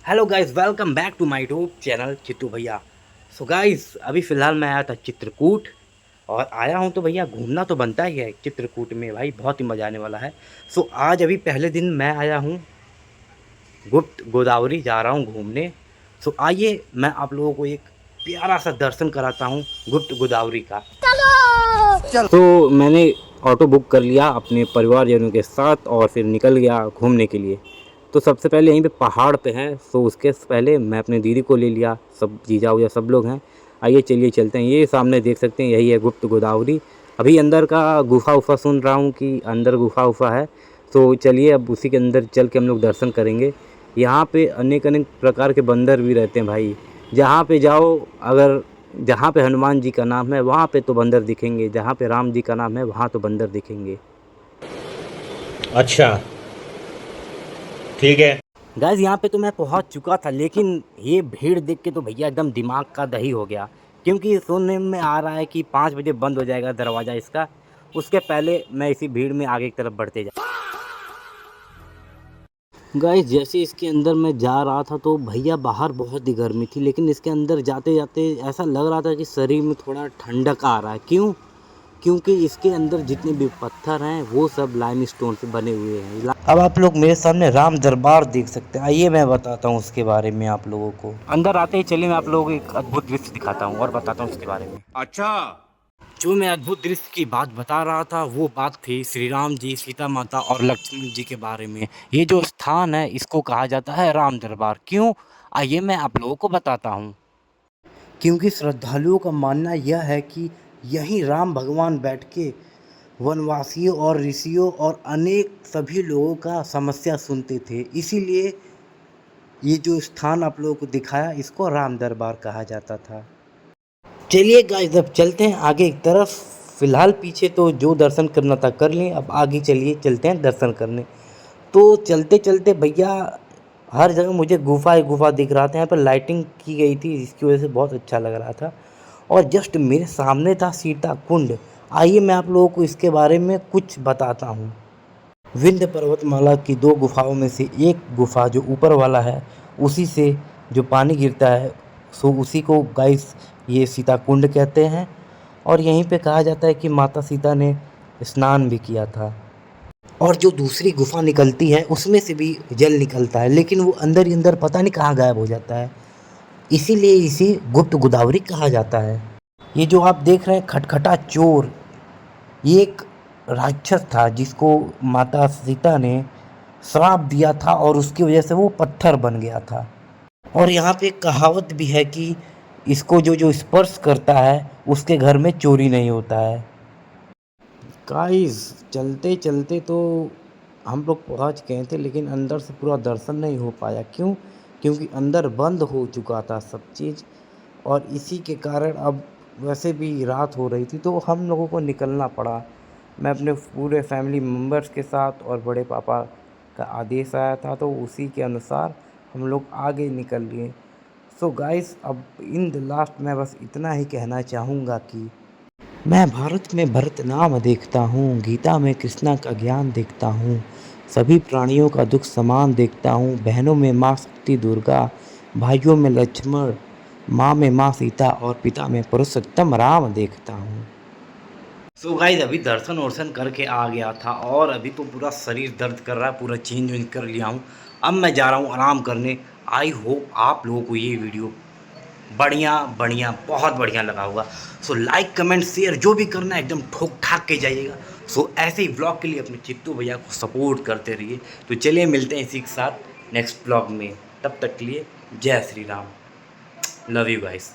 Hello guys, welcome back to my YouTube channel Chittu Bhaiya. So guys, अभी फ़िलहाल मैं आया था चित्रकूट और आया हूं तो भैया घूमना तो बनता ही है चित्रकूट में भाई, बहुत ही मज़ा आने वाला है। सो आज अभी पहले दिन मैं आया हूं गुप्त गोदावरी, जा रहा हूं घूमने। सो आइए मैं आप लोगों को एक प्यारा सा दर्शन कराता हूं गुप्त गोदावरी का। चलो तो मैंने ऑटो बुक कर लिया अपने परिवारजनों के साथ और फिर निकल गया घूमने के लिए। तो सबसे पहले यहीं पे पहाड़ पे हैं, तो उसके पहले मैं अपने दीदी को ले लिया, सब जीजा उजा सब लोग हैं। आइए चलिए चलते हैं, ये सामने देख सकते हैं यही है गुप्त गोदावरी। अभी अंदर का गुफा उफा सुन रहा हूँ कि अंदर गुफा उफा है, तो चलिए अब उसी के अंदर चल के हम लोग दर्शन करेंगे। यहाँ पे अनेक अनेक प्रकार के बंदर भी रहते हैं भाई, जहाँ पे जाओ, अगर जहाँ पे हनुमान जी का नाम है वहाँ पे तो बंदर दिखेंगे, जहाँ पे राम जी का नाम है वहाँ तो बंदर दिखेंगे। अच्छा, ठीक है। गाइस यहाँ पे तो मैं पहुँच चुका था, लेकिन ये भीड़ देख के तो भैया एकदम दिमाग का दही हो गया। क्योंकि सुनने में आ रहा है कि 5 बजे बंद हो जाएगा दरवाज़ा इसका। उसके पहले मैं इसी भीड़ में आगे की तरफ बढ़ते जा। गाइस जैसे इसके अंदर मैं जा रहा था तो भैया बाहर बहुत ही गर्मी थी, लेकिन इसके अंदर जाते जाते ऐसा लग रहा था कि शरीर में थोड़ा ठंडक आ रहा है। क्यों? क्योंकि इसके अंदर जितने भी पत्थर हैं वो सब लाइमस्टोन से बने हुए हैं। अब आप लोग मेरे सामने राम दरबार देख सकते हैं। आइए मैं बताता हूँ उसके बारे में आप लोगों को। अंदर आते ही चलिए मैं आप लोगों को एक अद्भुत दृश्य दिखाता हूँ और बताता हूँ उसके बारे में। अच्छा। जो मैं अद्भुत दृश्य की बात बता रहा था वो बात थी श्री राम जी, सीता माता और लक्ष्मण जी के बारे में। ये जो स्थान है इसको कहा जाता है राम दरबार। क्यों? आइए मैं आप लोगों को बताता हूँ। क्योंकि श्रद्धालुओं का मानना यह है कि यहीं राम भगवान बैठ के वनवासियों और ऋषियों और अनेक सभी लोगों का समस्या सुनते थे। इसीलिए ये जो स्थान आप लोगों को दिखाया इसको राम दरबार कहा जाता था। चलिए गाइस अब चलते हैं आगे की तरफ। फ़िलहाल पीछे तो जो दर्शन करना था कर लें, अब आगे चलिए चलते हैं दर्शन करने। तो चलते चलते भैया हर जगह मुझे गुफा ही गुफा दिख रहा था। यहाँ पर लाइटिंग की गई थी जिसकी वजह से बहुत अच्छा लग रहा था। और जस्ट मेरे सामने था सीता कुंड। आइए मैं आप लोगों को इसके बारे में कुछ बताता हूँ। विंध्य पर्वतमाला की 2 गुफाओं में से एक गुफा जो ऊपर वाला है, उसी से जो पानी गिरता है, सो उसी को गाइस ये सीता कुंड कहते हैं। और यहीं पे कहा जाता है कि माता सीता ने स्नान भी किया था। और जो दूसरी गुफा निकलती है उसमें से भी जल निकलता है, लेकिन वो अंदर ही अंदर पता नहीं कहाँ गायब हो जाता है। इसीलिए इसे गुप्त गोदावरी कहा जाता है। ये जो आप देख रहे हैं खटखटा चोर, ये एक राक्षस था जिसको माता सीता ने श्राप दिया था और उसकी वजह से वो पत्थर बन गया था। और यहाँ पे एक कहावत भी है कि इसको जो जो स्पर्श करता है उसके घर में चोरी नहीं होता है। गाइस चलते चलते तो हम लोग पहुँच गए थे, लेकिन अंदर से पूरा दर्शन नहीं हो पाया। क्यों? क्योंकि अंदर बंद हो चुका था सब चीज़। और इसी के कारण अब वैसे भी रात हो रही थी तो हम लोगों को निकलना पड़ा। मैं अपने पूरे फैमिली मेम्बर्स के साथ और बड़े पापा का आदेश आया था तो उसी के अनुसार हम लोग आगे निकल लिए। सो गाइस अब इन द लास्ट मैं बस इतना ही कहना चाहूँगा कि मैं भारत में भरत नाम देखता हूँ, गीता में कृष्णा का ज्ञान देखता हूँ, सभी प्राणियों का दुख समान देखता हूँ, बहनों में माँ शक्ति दुर्गा, भाइयों में लक्ष्मण, माँ में माँ सीता और पिता में पुरुषोत्तम राम देखता हूँ। सो गाइस अभी दर्शन वर्शन करके आ गया था और अभी तो पूरा शरीर दर्द कर रहा है, पूरा चेंज वेंज कर लिया हूँ। अब मैं जा रहा हूँ आराम करने। आई होप आप लोगों को ये वीडियो बढ़िया बढ़िया बहुत बढ़िया लगा होगा। सो लाइक कमेंट शेयर जो भी करना है एकदम ठोक ठाक के जाइएगा। सो ऐसे ही ब्लॉग के लिए अपने चित्तू भैया को सपोर्ट करते रहिए। तो चलिए मिलते हैं इसी के साथ नेक्स्ट ब्लॉग में। तब तक के लिए जय Shri Ram. Love you guys.